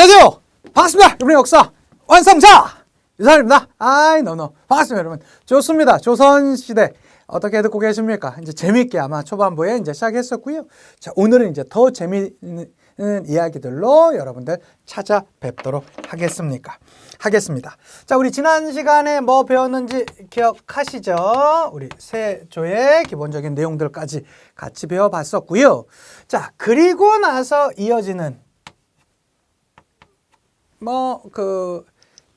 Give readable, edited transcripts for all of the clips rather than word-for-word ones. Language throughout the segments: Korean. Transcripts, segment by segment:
안녕하세요. 반갑습니다. 여러분의 역사 완성자 유산입니다. 너무 반갑습니다, 여러분. 좋습니다. 조선시대 어떻게 듣고 계십니까? 이제 재미있게 아마 초반부에 이제 시작했었고요. 자, 오늘은 이제 더 재미있는 이야기들로 여러분들 찾아뵙도록 하겠습니다. 자, 우리 지난 시간에 뭐 배웠는지 기억하시죠? 우리 세조의 기본적인 내용들까지 같이 배워봤었고요. 자, 그리고 나서 이어지는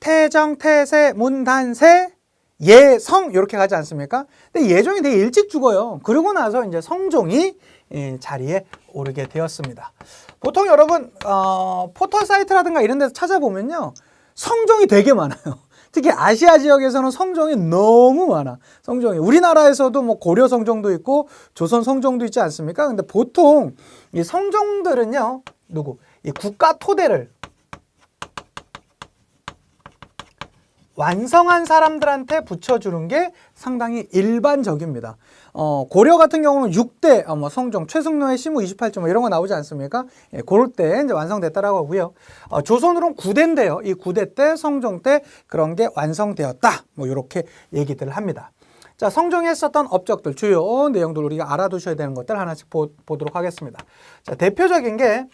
태정, 태세, 문단세, 예성 이렇게 가지 않습니까? 근데 예종이 되게 일찍 죽어요. 그러고 나서 이제 성종이 자리에 오르게 되었습니다. 보통 여러분 포털 사이트라든가 이런 데서 찾아보면요, 성종이 되게 많아요. 특히 아시아 지역에서는 성종이 너무 많아. 성종이 우리나라에서도 뭐 고려 성종도 있고 조선 성종도 있지 않습니까? 근데 보통 이 성종들은요, 이 국가 토대를 완성한 사람들한테 붙여주는 게 상당히 일반적입니다. 고려 같은 경우는 6대 성종, 최승로의 시무 28조 뭐 이런 거 나오지 않습니까? 예, 그럴 때 이제 완성됐다라고 하고요. 조선으로는 9대인데요. 이 9대 때, 성종 때 그런 게 완성되었다. 뭐 이렇게 얘기들을 합니다. 자, 성종이 했었던 업적들, 주요 내용들 우리가 알아두셔야 되는 것들 하나씩 보도록 하겠습니다. 자, 대표적인 게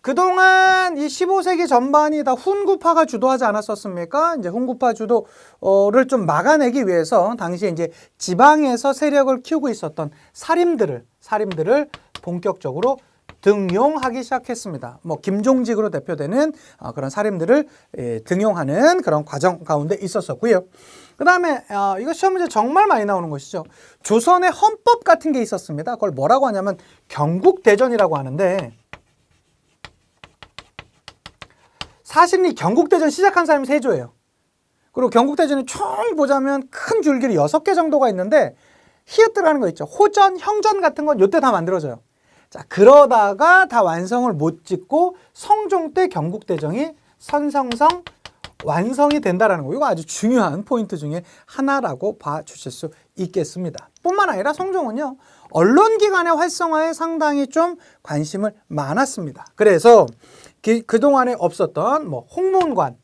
그동안 이 15세기 전반이 다 훈구파가 주도하지 않았었습니까? 이제 훈구파 주도를 좀 막아내기 위해서 당시에 이제 지방에서 세력을 키우고 있었던 사림들을 본격적으로 등용하기 시작했습니다. 뭐 김종직으로 대표되는 그런 사림들을 등용하는 그런 과정 가운데 있었었고요. 그 다음에 이거 시험 문제 정말 많이 나오는 것이죠. 조선의 헌법 같은 게 있었습니다. 그걸 뭐라고 하냐면 경국대전이라고 하는데, 사실 이 경국대전 시작한 사람이 세조예요. 그리고 경국대전이 총 보자면 큰 줄기로 6개 정도가 있는데 히읗들하는 거 있죠. 호전, 형전 같은 건 이때 다 만들어져요. 자, 그러다가 다 완성을 못 짓고 성종 때 경국대전이 선성성 완성이 된다라는 거. 이거 아주 중요한 포인트 중에 하나라고 봐주실 수 있겠습니다. 뿐만 아니라 성종은요, 언론기관의 활성화에 상당히 좀 관심을 많았습니다. 그래서 그동안에 없었던 홍문관.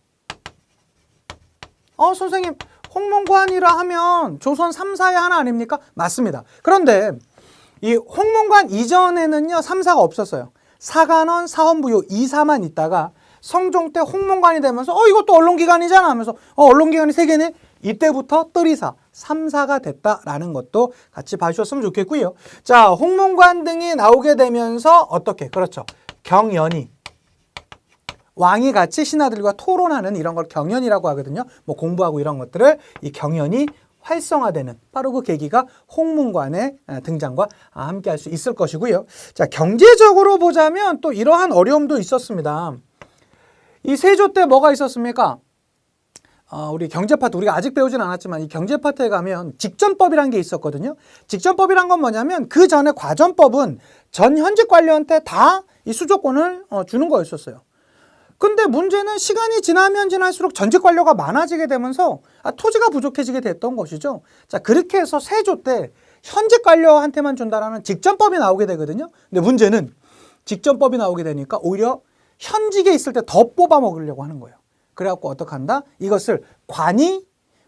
선생님, 홍문관이라 하면 조선 3사의 하나 아닙니까? 맞습니다. 그런데 이 홍문관 이전에는요, 3사가 없었어요. 사관원, 사헌부요, 2사만 있다가 성종 때 홍문관이 되면서 이것도 언론기관이잖아 하면서 언론기관이 3개네? 이때부터 뜰이사, 3사가 됐다라는 것도 같이 봐주셨으면 좋겠고요. 자, 홍문관 등이 나오게 되면서 어떻게? 그렇죠. 경연이. 왕이 같이 신하들과 토론하는 이런 걸 경연이라고 하거든요. 뭐 공부하고 이런 것들을, 이 경연이 활성화되는 바로 그 계기가 홍문관의 등장과 함께 할 수 있을 것이고요. 자, 경제적으로 보자면 또 이러한 어려움도 있었습니다. 이 세조 때 뭐가 있었습니까? 우리 경제 파트, 우리가 아직 배우진 않았지만 이 경제 파트에 가면 직전법이라는 게 있었거든요. 직전법이란 건 뭐냐면 그 전에 과전법은 전 현직 관료한테 다 이 수조권을 주는 거였었어요. 근데 문제는 시간이 지나면 지날수록 전직 관료가 많아지게 되면서 토지가 부족해지게 됐던 것이죠. 자, 그렇게 해서 세조 때 현직 관료한테만 준다라는 직전법이 나오게 되거든요. 근데 문제는 직전법이 나오게 되니까 오히려 현직에 있을 때 더 뽑아 먹으려고 하는 거예요. 그래갖고 어떻게 한다? 이것을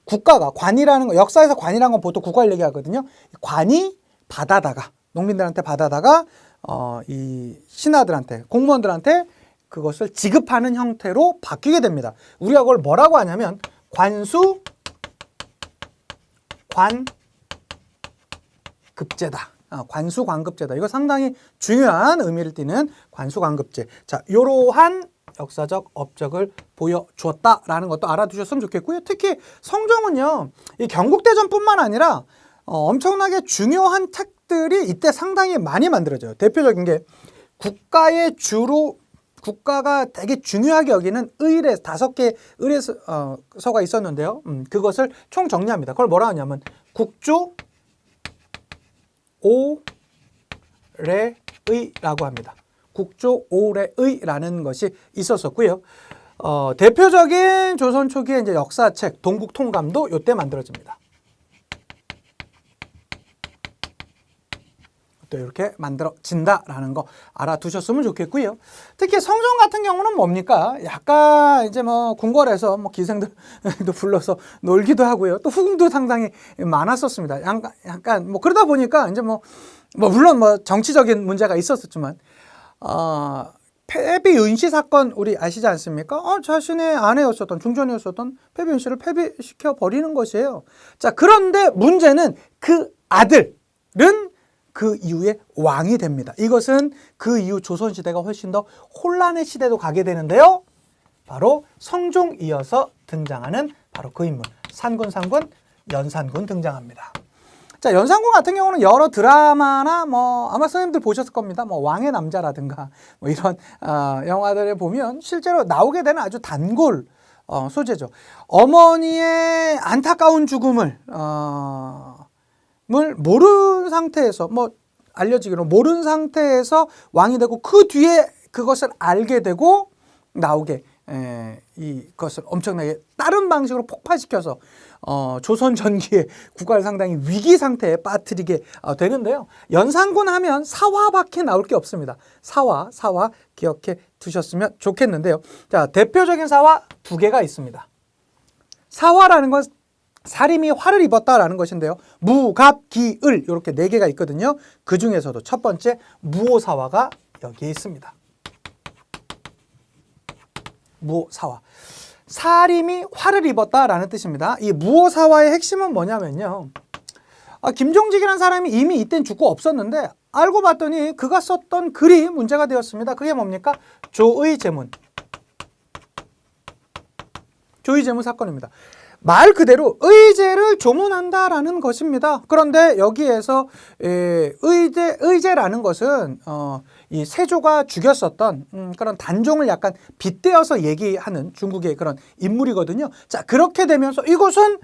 국가가 관이라는 거, 역사에서 관이라는 건 보통 국가를 얘기하거든요. 관이 받아다가, 농민들한테 받아다가 이 신하들한테, 공무원들한테 그것을 지급하는 형태로 바뀌게 됩니다. 우리가 그걸 뭐라고 하냐면 관수관급제다. 관수관급제다. 이거 상당히 중요한 의미를 띠는 관수관급제. 자, 이러한 역사적 업적을 보여주었다라는 것도 알아두셨으면 좋겠고요. 특히 성종은요, 이 경국대전뿐만 아니라 엄청나게 중요한 책들이 이때 상당히 많이 만들어져요. 대표적인 게 국가가 되게 중요하게 여기는 의례 5개 의례서가 있었는데요. 그것을 총 정리합니다. 그걸 뭐라 하냐면 국조 오례의라고 합니다. 국조 오례의라는 것이 있었었고요. 대표적인 조선 초기의 이제 역사책 동국통감도 이때 만들어집니다. 또 이렇게 만들어진다라는 거 알아두셨으면 좋겠고요. 특히 성종 같은 경우는 뭡니까? 약간 이제 뭐 궁궐에서 뭐 기생들도 불러서 놀기도 하고요. 또 후궁도 상당히 많았었습니다. 약간 뭐 그러다 보니까 이제 뭐 물론 뭐 정치적인 문제가 있었지만 폐비 은씨 사건 우리 아시지 않습니까? 자신의 아내였었던 중전이었었던 폐비 은씨를 폐비시켜 버리는 것이에요. 자, 그런데 문제는 그 아들은 그 이후에 왕이 됩니다. 이것은 그 이후 조선시대가 훨씬 더 혼란의 시대도 가게 되는데요. 바로 성종 이어서 등장하는 바로 그 인물, 산군상군 연산군 등장합니다. 자, 연산군 같은 경우는 여러 드라마나 뭐 아마 선생님들 보셨을 겁니다. 뭐 왕의 남자라든가 뭐 이런 영화들에 보면 실제로 나오게 되는 아주 단골 소재죠. 어머니의 안타까운 죽음을 모르는 상태에서 뭐 알려지기로 모르는 상태에서 왕이 되고 그 뒤에 그것을 알게 되고 나오게 이것을 엄청나게 다른 방식으로 폭발시켜서 조선 전기의 국가를 상당히 위기 상태에 빠뜨리게 되는데요. 연산군 하면 사화밖에 나올 게 없습니다. 사화 기억해 두셨으면 좋겠는데요. 자, 대표적인 사화 두 개가 있습니다. 사화라는 건 사림이 화를 입었다라는 것인데요. 무갑기을 이렇게 네 개가 있거든요. 그 중에서도 첫 번째 무오사화가 여기에 있습니다. 무오사화. 사림이 화를 입었다라는 뜻입니다. 이 무오사화의 핵심은 뭐냐면요. 김종직이라는 사람이 이미 이땐 죽고 없었는데 알고 봤더니 그가 썼던 글이 문제가 되었습니다. 그게 뭡니까? 조의제문. 조의제문 사건입니다. 말 그대로 의제를 조문한다라는 것입니다. 그런데 여기에서 의제라는 것은 이 세조가 죽였었던 그런 단종을 약간 빗대어서 얘기하는 중국의 그런 인물이거든요. 자, 그렇게 되면서 이것은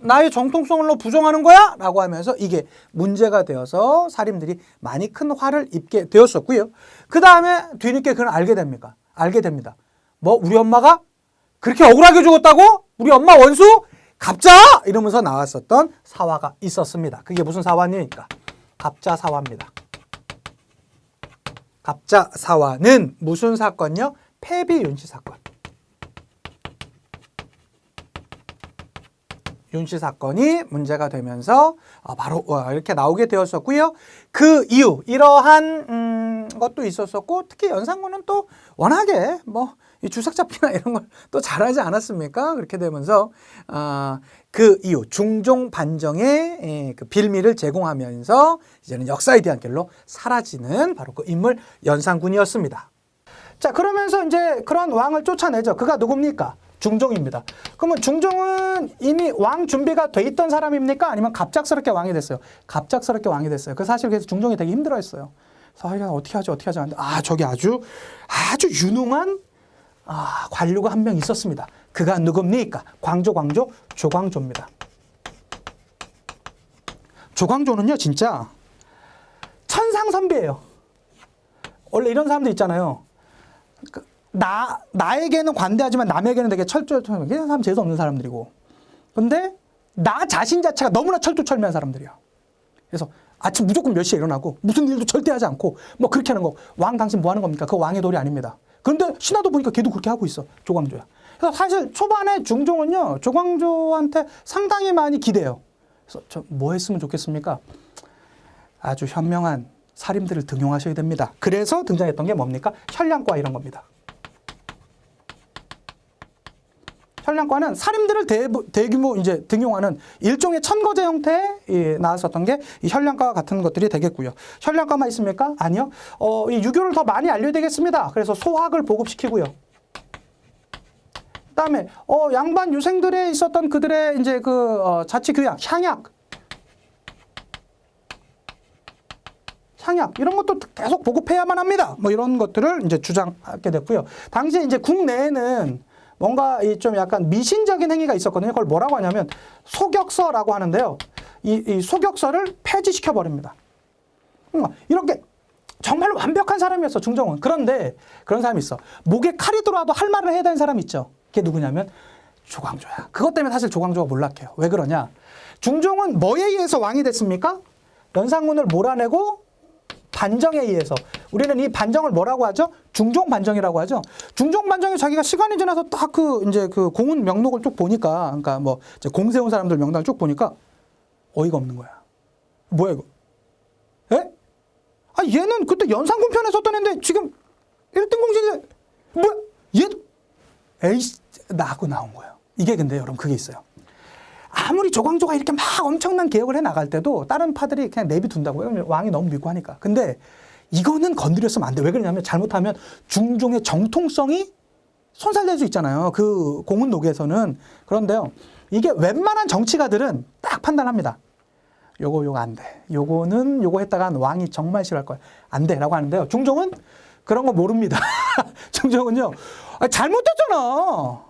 나의 정통성을 부정하는 거야? 라고 하면서 이게 문제가 되어서 사림들이 많이 큰 화를 입게 되었었고요. 그 다음에 뒤늦게 그는 알게 됩니다. 뭐 우리 엄마가 그렇게 억울하게 죽었다고? 우리 엄마 원수? 갑자! 이러면서 나왔었던 사화가 있었습니다. 그게 무슨 사화입니까? 갑자사화입니다. 갑자사화는 무슨 사건이요? 폐비윤씨 사건. 윤씨 사건이 문제가 되면서 바로 이렇게 나오게 되었었고요. 그 이후 이러한 것도 있었었고 특히 연산군은 또 워낙에 뭐 이 주석 잡기나 이런 걸 또 잘하지 않았습니까? 그렇게 되면서 그 이후 중종 반정의 그 빌미를 제공하면서 이제는 역사에 대한 길로 사라지는 바로 그 인물 연산군이었습니다. 자, 그러면서 이제 그런 왕을 쫓아내죠. 그가 누굽니까? 중종입니다. 그러면 중종은 이미 왕 준비가 돼 있던 사람입니까? 아니면 갑작스럽게 왕이 됐어요? 갑작스럽게 왕이 됐어요. 그 사실 그래서 중종이 되게 힘들어했어요. 그래서 어떻게 하지 하는데 저기 아주 유능한 관료가 한 명 있었습니다. 그가 누굽니까? 조광조입니다. 조광조는요 진짜 천상선비예요. 원래 이런 사람들 있잖아요. 나에게는 관대하지만 남에게는 되게 철저한 이런 사람 재수 없는 사람들이고, 근데 나 자신 자체가 너무나 철두철미한 사람들이야. 그래서 아침 무조건 몇 시에 일어나고 무슨 일도 절대 하지 않고 뭐 그렇게 하는 거. 왕 당신 뭐 하는 겁니까? 그거 왕의 도리 아닙니다. 그런데 신하도 보니까 걔도 그렇게 하고 있어. 조광조야. 그래서 사실 초반에 중종은요 조광조한테 상당히 많이 기대요. 그래서 저 뭐 했으면 좋겠습니까? 아주 현명한 사림들을 등용하셔야 됩니다. 그래서 등장했던 게 뭡니까? 현량과 이런 겁니다. 현량과는 사림들을 대규모 이제 등용하는 일종의 천거제 형태에 나왔었던 게 이 현량과 같은 것들이 되겠고요. 현량과만 있습니까? 아니요. 이 유교를 더 많이 알려야 되겠습니다. 그래서 소학을 보급시키고요. 그다음에 양반 유생들에 있었던 그들의 이제 그 자치 교양, 향약 이런 것도 계속 보급해야만 합니다. 뭐 이런 것들을 이제 주장하게 됐고요. 당시에 이제 국내에는 뭔가 좀 약간 미신적인 행위가 있었거든요. 그걸 뭐라고 하냐면 소격서라고 하는데요. 이 소격서를 폐지시켜 버립니다. 이렇게 정말 완벽한 사람이었어, 중종은. 그런데 그런 사람이 있어. 목에 칼이 들어와도 할 말을 해야 되는 사람이 있죠. 그게 누구냐면 조광조야. 그것 때문에 사실 조광조가 몰락해요. 왜 그러냐? 중종은 뭐에 의해서 왕이 됐습니까? 연산군을 몰아내고 반정에 의해서 우리는 이 반정을 뭐라고 하죠? 중종 반정이라고 하죠. 중종 반정이 자기가 시간이 지나서 딱 이제 그 공운 명록을 쭉 보니까, 그러니까 뭐 이제 공세운 사람들 명단을 쭉 보니까 어이가 없는 거야. 뭐야 이거? 에? 아 얘는 그때 연산군 편에 썼던 애인데 지금 1등 공신인데 뭐야? 얘도 에이씨 나하고 나온 거예요. 이게 근데 여러분 그게 있어요. 아무리 조광조가 이렇게 막 엄청난 개혁을 해 나갈 때도 다른 파들이 그냥 내비둔다고요. 왕이 너무 믿고 하니까. 근데 이거는 건드렸으면 안 돼. 왜 그러냐면 잘못하면 중종의 정통성이 손살될 수 있잖아요. 그 공운록에서는. 그런데요. 이게 웬만한 정치가들은 딱 판단합니다. 요거 안 돼. 요거는 요거 했다간 왕이 정말 싫어할 거야. 안 돼. 라고 하는데요. 중종은 그런 거 모릅니다. 중종은요. 잘못됐잖아.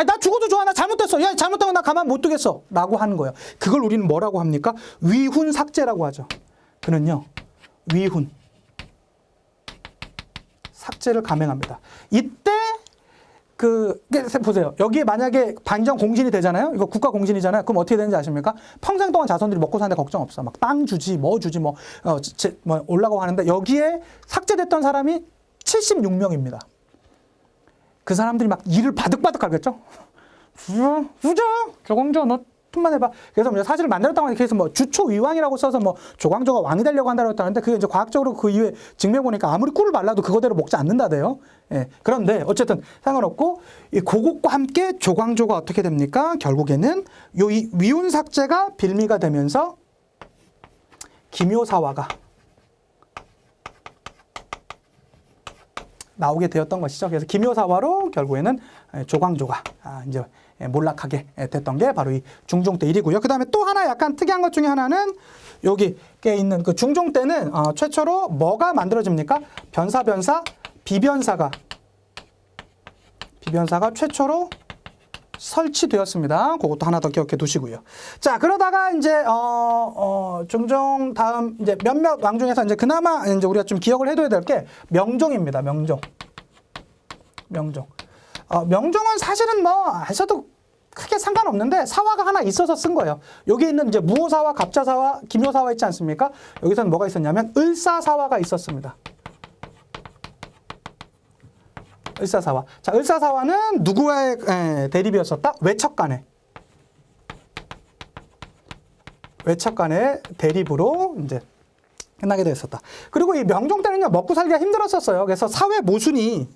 나 죽어도 좋아. 나 잘못됐어. 야, 잘못된 건 나 가만 못 두겠어. 라고 하는 거예요. 그걸 우리는 뭐라고 합니까? 위훈 삭제라고 하죠. 그는요. 위훈. 삭제를 감행합니다. 이때 보세요. 여기에 만약에 반정 공신이 되잖아요. 이거 국가 공신이잖아요. 그럼 어떻게 되는지 아십니까? 평생 동안 자손들이 먹고 사는데 걱정 없어. 막 땅 주지, 뭐 주지, 뭐 올라가고 하는데 여기에 삭제됐던 사람이 76명입니다. 그 사람들이 막 이를 바득바득 갈겠죠? 주자! 조광조, 너 틈만 해봐. 그래서 사실을 만들었다고 하니까 그래서 뭐 주초위왕이라고 써서 뭐 조광조가 왕이 되려고 한다고 했다는데 그게 이제 과학적으로 그 이후에 증명해보니까 아무리 꿀을 발라도 그거대로 먹지 않는다대요. 예. 그런데 어쨌든 상관없고 이 그것과 함께 조광조가 어떻게 됩니까? 결국에는 이 위훈 삭제가 빌미가 되면서 기묘사화가 나오게 되었던 것이죠. 그래서 기묘사화로 결국에는 조광조가 이제 몰락하게 됐던 게 바로 이 중종 때 일이고요. 그 다음에 또 하나 약간 특이한 것 중에 하나는 여기에 있는 그 중종 때는 최초로 뭐가 만들어집니까? 비변사가 최초로 설치되었습니다. 그것도 하나 더 기억해 두시고요. 자, 그러다가 이제 중종 다음 이제 몇몇 왕 중에서 이제 그나마 이제 우리가 좀 기억을 해둬야 될 게 명종입니다. 명종. 명종은 사실은 뭐 해서도 크게 상관없는데 사화가 하나 있어서 쓴 거예요. 여기 있는 이제 무호사화, 갑자사화, 기묘사화 있지 않습니까? 여기서는 뭐가 있었냐면 을사사화가 있었습니다. 을사사화. 자, 을사사화는 누구의 대립이었었다? 외척간의 대립으로 이제 끝나게 되었었다. 그리고 이 명종 때는요, 먹고 살기가 힘들었었어요. 그래서 사회 모순이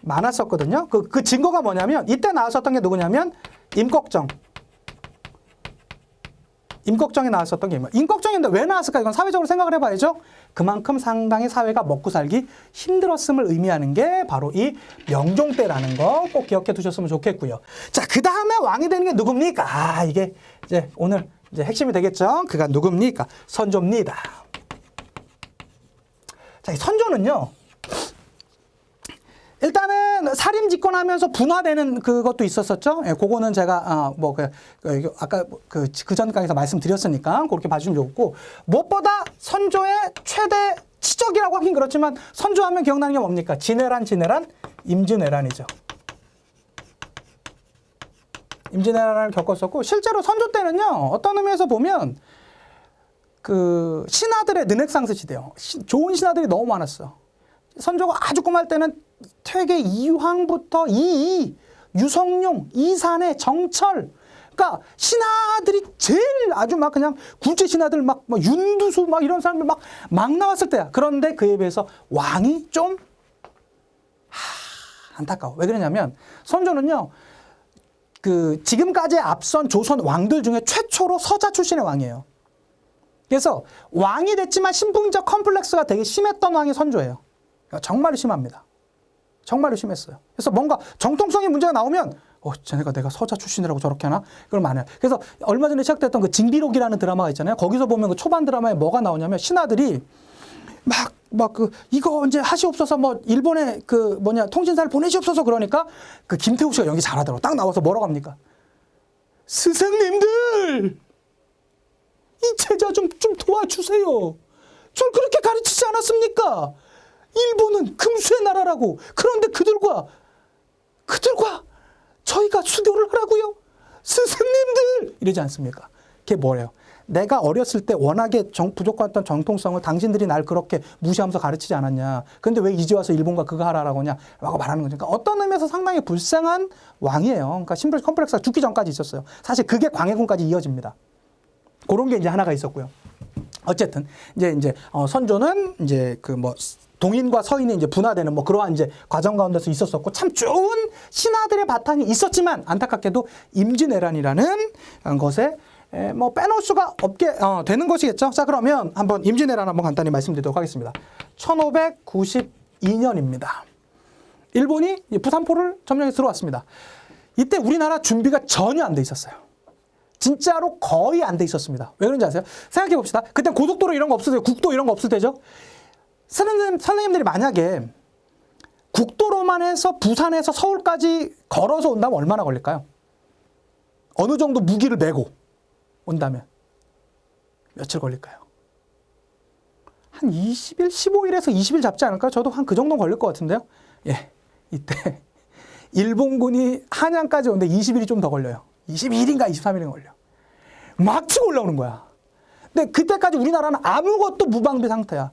많았었거든요. 그 증거가 뭐냐면 이때 나왔었던 게 누구냐면 임꺽정이 나왔었던 게 임꺽정인데 왜 나왔을까? 이건 사회적으로 생각을 해봐야죠. 그만큼 상당히 사회가 먹고 살기 힘들었음을 의미하는 게 바로 이 명종 때라는 거 꼭 기억해 두셨으면 좋겠고요. 자, 그 다음에 왕이 되는 게 누굽니까? 이게 이제 오늘 이제 핵심이 되겠죠. 그가 누굽니까? 선조입니다. 자, 이 선조는요. 일단은 살림 집권하면서 분화되는 그것도 있었었죠. 예, 그거는 제가 아까 그 전 강에서 말씀드렸으니까 그렇게 봐주시면 좋고, 무엇보다 선조의 최대 치적이라고 하긴 그렇지만 선조하면 기억나는 게 뭡니까? 진해란 임진왜란이죠. 임진왜란을 겪었었고, 실제로 선조 때는요, 어떤 의미에서 보면 그 신하들의 능액상스 시대요. 좋은 신하들이 너무 많았어. 선조가 아주 꿈할 때는 퇴계 이황부터 유성룡, 이산해, 정철, 그러니까 신하들이 제일 아주 막 그냥 굴제 신하들 막 윤두수 막 이런 사람들 막 나왔을 때야. 그런데 그에 비해서 왕이 좀 안타까워. 왜 그러냐면 선조는요, 그 지금까지 앞선 조선 왕들 중에 최초로 서자 출신의 왕이에요. 그래서 왕이 됐지만 신분적 컴플렉스가 되게 심했던 왕이 선조예요. 정말로 심합니다. 정말로 심했어요. 그래서 뭔가 정통성의 문제가 나오면 쟤네가 내가 서자 출신이라고 저렇게 하나? 그럼 안 해요. 그래서 얼마 전에 시작됐던 그 징비록이라는 드라마가 있잖아요. 거기서 보면 그 초반 드라마에 뭐가 나오냐면 신하들이 이거 이제 하시옵소서 일본에 통신사를 보내시옵소서 그러니까 그 김태우 씨가 연기 잘하더라고. 딱 나와서 뭐라고 합니까? 스승님들! 이 제자 좀 도와주세요. 절 그렇게 가르치지 않았습니까? 일본은 금수의 나라라고. 그런데 그들과 저희가 수교를 하라고요? 스승님들! 이러지 않습니까? 그게 뭐래요? 내가 어렸을 때 워낙에 부족했던 정통성을 당신들이 날 그렇게 무시하면서 가르치지 않았냐. 근데 왜 이제 와서 일본과 그거 하라라고 하냐. 라고 말하는 거죠. 그러니까 어떤 의미에서 상당히 불쌍한 왕이에요. 그러니까 심플 컴플렉스가 죽기 전까지 있었어요. 사실 그게 광해군까지 이어집니다. 그런 게 이제 하나가 있었고요. 어쨌든 이제 선조는 이제 그 뭐 동인과 서인이 이제 분화되는 뭐 그러한 이제 과정 가운데서 있었었고 참 좋은 신하들의 바탕이 있었지만 안타깝게도 임진왜란이라는 것에 뭐 빼놓을 수가 없게 되는 것이겠죠. 자, 그러면 한번 임진왜란 한번 간단히 말씀드리도록 하겠습니다. 1592년입니다. 일본이 부산포를 점령해 들어왔습니다. 이때 우리나라 준비가 전혀 안 돼 있었어요. 진짜로 거의 안 돼 있었습니다. 왜 그런지 아세요? 생각해 봅시다. 그때 고속도로 이런 거 없을 때, 국도 이런 거 없을 때죠. 선생님들이 만약에 국도로만 해서 부산에서 서울까지 걸어서 온다면 얼마나 걸릴까요? 어느 정도 무기를 메고 온다면 며칠 걸릴까요? 한 20일, 15일에서 20일 잡지 않을까요? 저도 한 그 정도 걸릴 것 같은데요. 예, 이때 일본군이 한양까지 오는데 20일이 좀 더 걸려요. 22일인가 23일인가 걸려. 막 치고 올라오는 거야. 근데 그때까지 우리나라는 아무것도 무방비 상태야.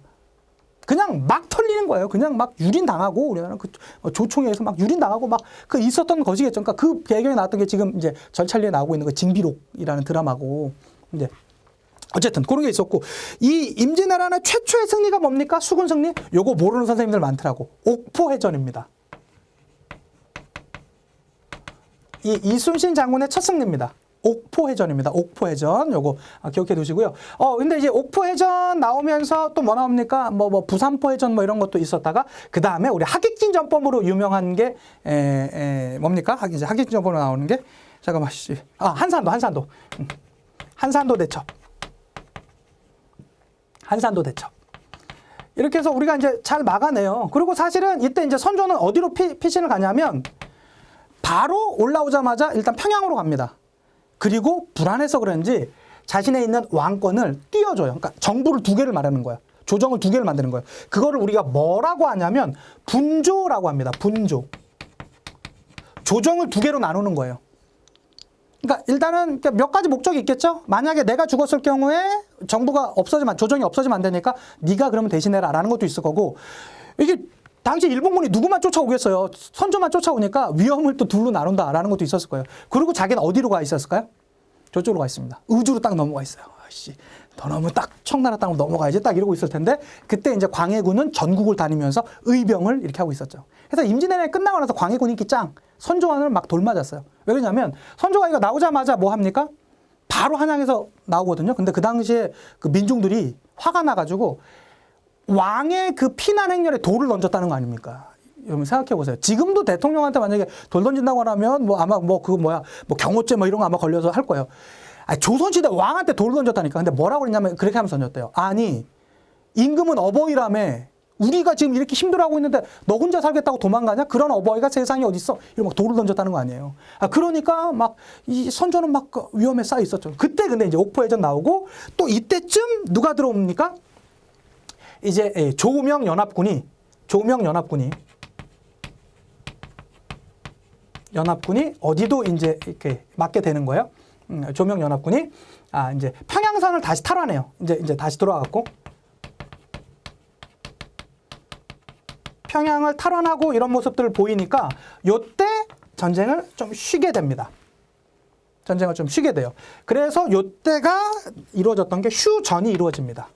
그냥 막 털리는 거예요. 그냥 막 유린당하고, 우리나라는 그 조총에 의해서 막 유린당하고 막 그 있었던 것이겠죠. 그러니까 그 배경에 나왔던 게 지금 이제 절찰리에 나오고 있는 그 징비록이라는 드라마고, 이제 어쨌든 그런 게 있었고, 이 임진왜란의 최초의 승리가 뭡니까? 수군 승리? 요거 모르는 선생님들 많더라고. 옥포해전입니다. 이 이순신 장군의 첫 승리입니다. 옥포해전입니다. 옥포해전. 요거 기억해 두시고요. 근데 이제 옥포해전 나오면서 또 뭐 나옵니까? 뭐 부산포해전 뭐 이런 것도 있었다가, 그 다음에 우리 하객진 전범으로 유명한 게, 뭡니까? 이제 하객진 전범으로 나오는 게, 잠깐만, 한산도. 한산도 대첩. 한산도 대첩. 이렇게 해서 우리가 이제 잘 막아내요. 그리고 사실은 이때 이제 선조는 어디로 피신을 가냐면, 바로 올라오자마자 일단 평양으로 갑니다. 그리고 불안해서 그런지 자신의 있는 왕권을 띄워줘요. 그러니까 정부를 두 개를 말하는 거야. 조정을 두 개를 만드는 거예요. 그거를 우리가 뭐라고 하냐면 분조라고 합니다. 분조. 조정을 두 개로 나누는 거예요. 그러니까 일단은 몇 가지 목적이 있겠죠. 만약에 내가 죽었을 경우에 정부가 없어지면, 조정이 없어지면 안 되니까 네가 그러면 대신해라 라는 것도 있을 거고, 이게 당시 일본군이 누구만 쫓아오겠어요. 선조만 쫓아오니까 위험을 또 둘로 나눈다라는 것도 있었을 거예요. 그리고 자기는 어디로 가 있었을까요? 저쪽으로 가 있습니다. 의주로 딱 넘어가 있어요. 아씨, 더 넘으면 딱 청나라 땅으로 넘어가야지 딱 이러고 있을 텐데, 그때 이제 광해군은 전국을 다니면서 의병을 이렇게 하고 있었죠. 그래서 임진왜란이 끝나고 나서 광해군 인기 짱, 선조안을 막 돌맞았어요. 왜 그러냐면 선조가 이거 나오자마자 뭐 합니까? 바로 한양에서 나오거든요. 근데 그 당시에 그 민중들이 화가 나가지고 왕의 그 피난 행렬에 돌을 던졌다는 거 아닙니까? 여러분 생각해 보세요. 지금도 대통령한테 만약에 돌 던진다고 하면 뭐 아마 뭐 그거 뭐 경호죄 뭐 이런 거 아마 걸려서 할 거예요. 아니, 조선시대 왕한테 돌 던졌다니까. 근데 뭐라고 그랬냐면 그렇게 하면서 던졌대요. 아니, 임금은 어버이라며. 우리가 지금 이렇게 힘들어하고 있는데 너 혼자 살겠다고 도망가냐? 그런 어버이가 세상에 어딨어? 이러고 막 돌을 던졌다는 거 아니에요. 그러니까 막 이 선조는 막 위험에 쌓여 있었죠. 그때 근데 이제 옥포해전 나오고, 또 이때쯤 누가 들어옵니까? 이제 조명연합군이 어디도 이제 이렇게 맡게 되는 거예요. 조명연합군이 이제 평양선을 다시 탈환해요. 이제 다시 들어와갖고 평양을 탈환하고 이런 모습들을 보이니까 요때 전쟁을 좀 쉬게 됩니다. 전쟁을 좀 쉬게 돼요. 그래서 요때가 이루어졌던 게 휴전이 이루어집니다.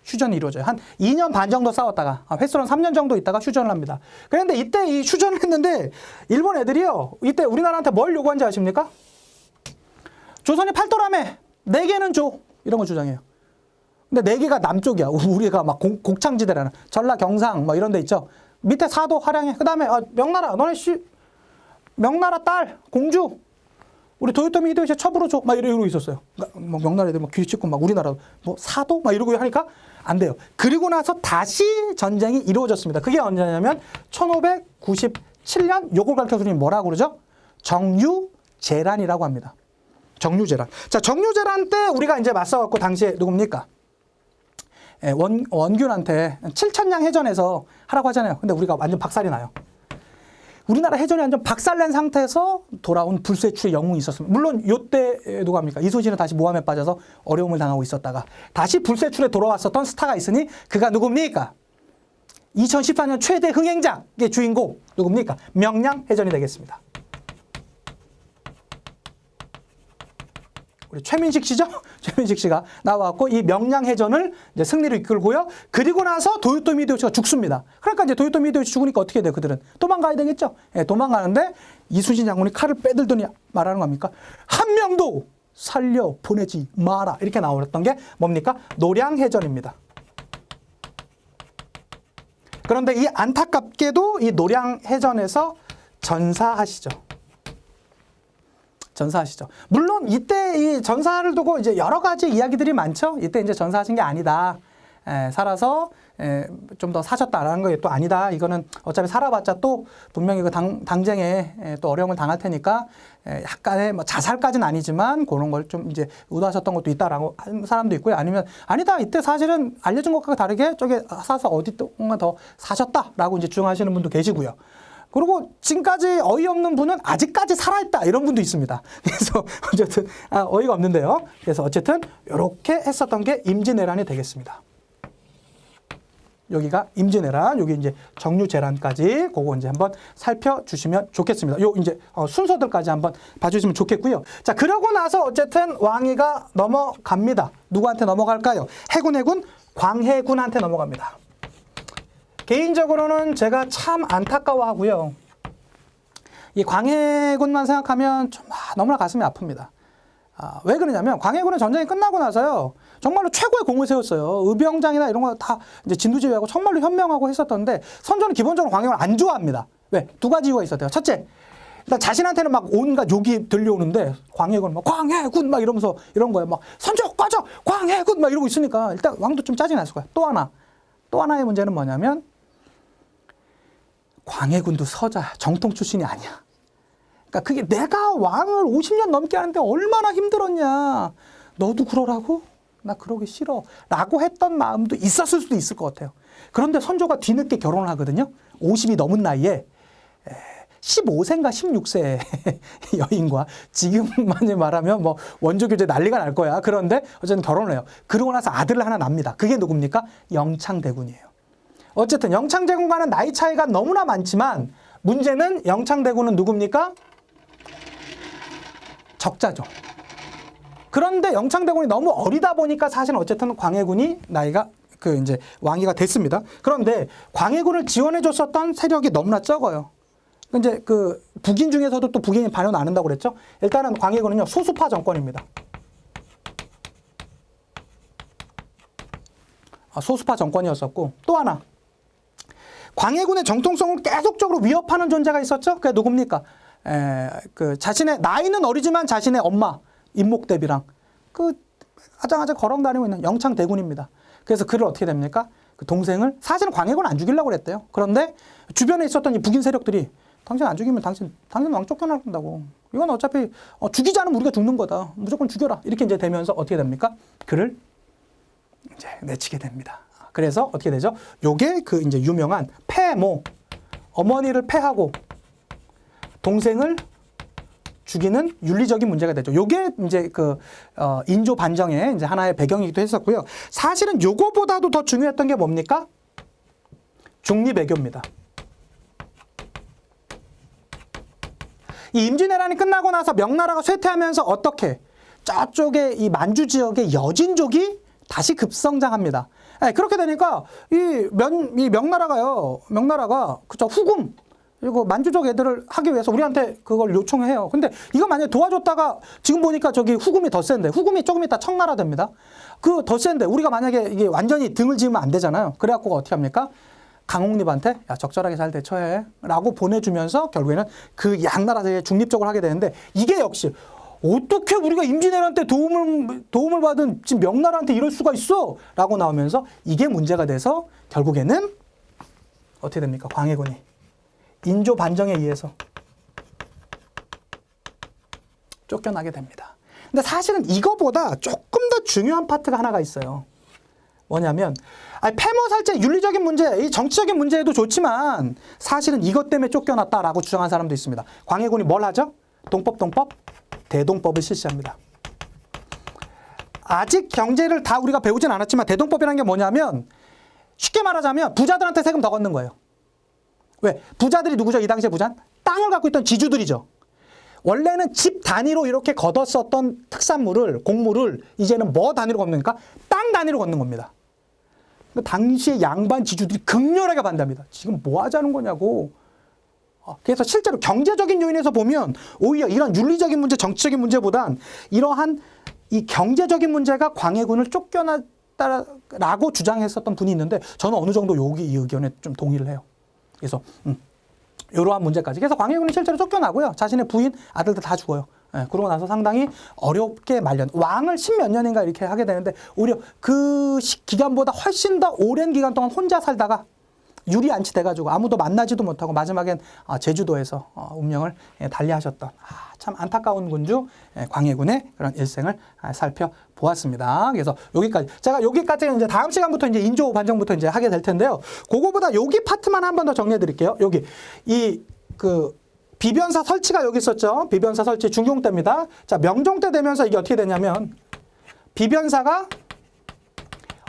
휴전이 이루어져요. 한 2년 반 정도 싸웠다가, 횟수로 3년 정도 있다가 휴전을 합니다. 그런데 이때 이 휴전을 했는데 일본 애들이요, 이때 우리나라한테 뭘 요구한지 아십니까? 조선이 팔도라며 4개는 줘, 이런 거 주장해요. 근데 4개가 남쪽이야. 우리가 막 곡창지대라는 전라 경상 뭐 이런 데 있죠. 밑에 사도 화량해. 그 다음에 명나라, 너네 명나라 딸 공주 우리 도요토미 히데요시 첩으로 줘. 막 이러고 있었어요. 그러니까 뭐 명나라 애들 막 귀 찍고 막 우리나라 뭐 사도 막 이러고 하니까 안 돼요. 그리고 나서 다시 전쟁이 이루어졌습니다. 그게 언제냐면 1597년, 요걸 가르쳐주니 뭐라고 그러죠? 정유재란이라고 합니다. 정유재란. 자, 정유재란 때 우리가 이제 맞서갖고 당시에 누굽니까? 원균한테 7천량 해전에서 하라고 하잖아요. 근데 우리가 완전 박살이 나요. 우리나라 해전이 완전 박살난 상태에서 돌아온 불세출의 영웅이 있었습니다. 물론 요때 누가 합니까? 이순신은 다시 모함에 빠져서 어려움을 당하고 있었다가 다시 불세출에 돌아왔었던 스타가 있으니 그가 누굽니까? 2014년 최대 흥행작의 주인공 누굽니까? 명량해전이 되겠습니다. 우리 최민식 씨죠? 최민식 씨가 나와갖고 이 명량해전을 이제 승리로 이끌고요. 그리고 나서 도요토미 히데요시가 죽습니다. 그러니까 이제 도요토미 히데요시 죽으니까 어떻게 돼요? 그들은 도망가야 되겠죠? 예, 도망가는데 이순신 장군이 칼을 빼들더니 말하는 겁니까? 한 명도 살려 보내지 마라. 이렇게 나왔던 게 뭡니까? 노량해전입니다. 그런데 이 안타깝게도 이 노량해전에서 전사하시죠. 전사하시죠. 물론 이때 이 전사를 두고 이제 여러 가지 이야기들이 많죠. 이때 이제 전사하신 게 아니다. 살아서 좀 더 사셨다라는 게 또 아니다. 이거는 어차피 살아봤자 또 분명히 그 당쟁에 또 어려움을 당할 테니까 약간의 뭐 자살까지는 아니지만 그런 걸 좀 이제 의도하셨던 것도 있다라고 하는 사람도 있고요. 아니면 아니다. 이때 사실은 알려준 것과 다르게 저게 사서 어디 동안 더 사셨다라고 이제 주장하시는 분도 계시고요. 그리고 지금까지 어이없는 분은 아직까지 살아있다 이런 분도 있습니다. 그래서 어쨌든 어이가 없는데요. 그래서 어쨌든 이렇게 했었던 게 임진왜란이 되겠습니다. 여기가 임진왜란, 여기 이제 정유재란까지 그거 이제 한번 살펴주시면 좋겠습니다. 요 이제 순서들까지 한번 봐주시면 좋겠고요. 자, 그러고 나서 어쨌든 왕위가 넘어갑니다. 누구한테 넘어갈까요? 해군 광해군한테 넘어갑니다. 개인적으로는 제가 참 안타까워하고요. 이 광해군만 생각하면 좀 너무나 가슴이 아픕니다. 왜 그러냐면 광해군은 전쟁이 끝나고 나서요. 정말로 최고의 공을 세웠어요. 의병장이나 이런 거 다 이제 진두지휘하고 정말로 현명하고 했었던데 선조는 기본적으로 광해군을 안 좋아합니다. 왜? 두 가지 이유가 있었대요. 첫째, 일단 자신한테는 막 온갖 욕이 들려오는데 광해군 막 광해군 막 이러면서 이런 거예요. 막 선조 꺼져 광해군 막 이러고 있으니까 일단 왕도 좀 짜증이 났을 거야. 또 하나의 문제는 뭐냐면 광해군도 서자 정통 출신이 아니야. 그러니까 그게 내가 왕을 50년 넘게 하는데 얼마나 힘들었냐. 너도 그러라고? 나 그러기 싫어. 라고 했던 마음도 있었을 수도 있을 것 같아요. 그런데 선조가 뒤늦게 결혼을 하거든요. 50이 넘은 나이에 15세인가 16세 여인과 지금만 말하면 뭐 원조 교제 난리가 날 거야. 그런데 어쨌든 결혼을 해요. 그러고 나서 아들을 하나 납니다. 그게 누굽니까? 영창대군이에요. 어쨌든 영창대군과는 나이 차이가 너무나 많지만 문제는 영창대군은 누굽니까? 적자죠. 그런데 영창대군이 너무 어리다 보니까 사실은 어쨌든 광해군이 나이가 이제 왕위가 됐습니다. 그런데 광해군을 지원해 줬었던 세력이 너무나 적어요. 이제 북인 중에서도 또 북인이 반연 안 한다고 그랬죠. 일단은 광해군은요 소수파 정권입니다. 소수파 정권이었었고 또 하나 광해군의 정통성을 계속적으로 위협하는 존재가 있었죠. 그게 누굽니까? 자신의 나이는 어리지만 자신의 엄마 임목대비랑 아장아장 걸어다니고 있는 영창대군입니다. 그래서 그를 어떻게 됩니까? 그 동생을 사실은 광해군 안 죽이려고 그랬대요. 그런데 주변에 있었던 이 북인 세력들이 당신 안 죽이면 당신 왕 쫓겨난다고. 이건 어차피 죽이지 않으면 우리가 죽는 거다. 무조건 죽여라. 이렇게 이제 되면서 어떻게 됩니까? 그를 이제 내치게 됩니다. 그래서 어떻게 되죠? 요게 이제 유명한 패모, 어머니를 패하고 동생을 죽이는 윤리적인 문제가 되죠. 요게 이제 인조 반정의 이제 하나의 배경이기도 했었고요. 사실은 요거보다도 더 중요했던 게 뭡니까? 중리배교입니다. 이 임진왜란이 끝나고 나서 명나라가 쇠퇴하면서 어떻게 저쪽에 이 만주 지역의 여진족이 다시 급성장합니다. 그렇게 되니까 이 명나라가 그쵸 후금 그리고 만주족 애들을 하기 위해서 우리한테 그걸 요청해요. 근데 이거 만약에 도와줬다가 지금 보니까 저기 후금이 더 센데 후금이 조금 있다 청나라 됩니다. 더 센데 우리가 만약에 이게 완전히 등을 지으면 안 되잖아요. 그래갖고 어떻게 합니까? 강홍립한테 야 적절하게 잘 대처해 라고 보내주면서 결국에는 그 양나라에 중립적으로 하게 되는데 이게 역시 어떻게 우리가 임진왜란 때 도움을 받은 지금 명나라한테 이럴 수가 있어? 라고 나오면서 이게 문제가 돼서 결국에는 어떻게 됩니까? 광해군이 인조 반정에 의해서 쫓겨나게 됩니다. 근데 사실은 이거보다 조금 더 중요한 파트가 하나가 있어요. 뭐냐면 폐모살제 윤리적인 문제, 이 정치적인 문제도 좋지만 사실은 이것 때문에 쫓겨났다라고 주장한 사람도 있습니다. 광해군이 뭘 하죠? 동법, 대동법을 실시합니다. 아직 경제를 다 우리가 배우진 않았지만 대동법이라는 게 뭐냐면 쉽게 말하자면 부자들한테 세금 더 걷는 거예요. 왜? 부자들이 누구죠? 이 당시에 부자는? 땅을 갖고 있던 지주들이죠. 원래는 집 단위로 이렇게 걷었었던 특산물을, 곡물을 이제는 뭐 단위로 걷는가? 땅 단위로 걷는 겁니다. 당시에 양반 지주들이 극렬하게 반대합니다. 지금 뭐 하자는 거냐고. 그래서 실제로 경제적인 요인에서 보면 오히려 이런 윤리적인 문제, 정치적인 문제보단 이러한 이 경제적인 문제가 광해군을 쫓겨났다라고 주장했었던 분이 있는데 저는 어느 정도 이 의견에 좀 동의를 해요. 그래서 이러한 문제까지. 그래서 광해군이 실제로 쫓겨나고요. 자신의 부인, 아들들 다 죽어요. 예, 그러고 나서 상당히 어렵게 말년, 왕을 10몇 년인가 이렇게 하게 되는데 오히려 그 기간보다 훨씬 더 오랜 기간 동안 혼자 살다가 유리안치돼가지고 아무도 만나지도 못하고 마지막엔 제주도에서 운명을 달리하셨던 참 안타까운 군주 광해군의 그런 일생을 살펴보았습니다. 그래서 여기까지 제가 여기까지는 이제 다음 시간부터 이제 인조 반정부터 이제 하게 될 텐데요. 그거보다 여기 파트만 한 번 더 정리해 드릴게요. 여기 비변사 설치가 여기 있었죠. 비변사 설치 중종 때입니다. 자, 명종 때 되면서 이게 어떻게 되냐면 비변사가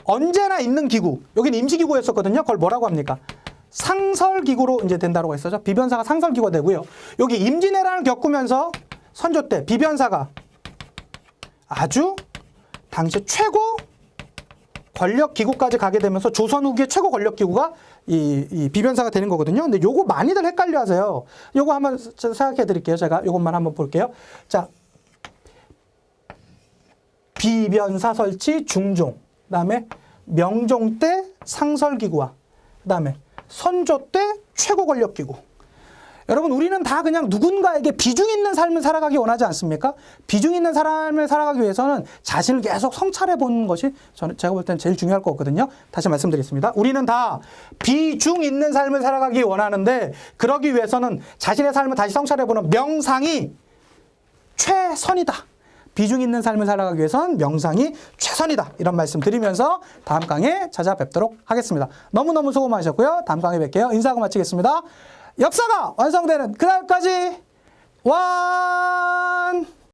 언제나 있는 기구. 여기는 임시기구였었거든요. 그걸 뭐라고 합니까? 상설기구로 이제 된다고 했었죠. 비변사가 상설기구가 되고요. 여기 임진왜란을 겪으면서 선조 때 비변사가 아주 당시 최고 권력기구까지 가게 되면서 조선 후기의 최고 권력기구가 이 비변사가 되는 거거든요. 근데 요거 많이들 헷갈려 하세요. 요거 한번 생각해 드릴게요. 제가 요것만 한번 볼게요. 자, 비변사 설치 중종. 그다음에 명종 때 상설기구와 그다음에 선조 때 최고 권력기구. 여러분 우리는 다 그냥 누군가에게 비중 있는 삶을 살아가기 원하지 않습니까? 비중 있는 삶을 살아가기 위해서는 자신을 계속 성찰해 보는 것이 제가 볼 때는 제일 중요할 것 같거든요. 다시 말씀드리겠습니다. 우리는 다 비중 있는 삶을 살아가기 원하는데 그러기 위해서는 자신의 삶을 다시 성찰해 보는 명상이 최선이다. 비중 있는 삶을 살아가기 위해선 명상이 최선이다. 이런 말씀 드리면서 다음 강의에 찾아뵙도록 하겠습니다. 너무너무 수고 많으셨고요. 다음 강의에 뵐게요. 인사하고 마치겠습니다. 역사가 완성되는 그날까지 완!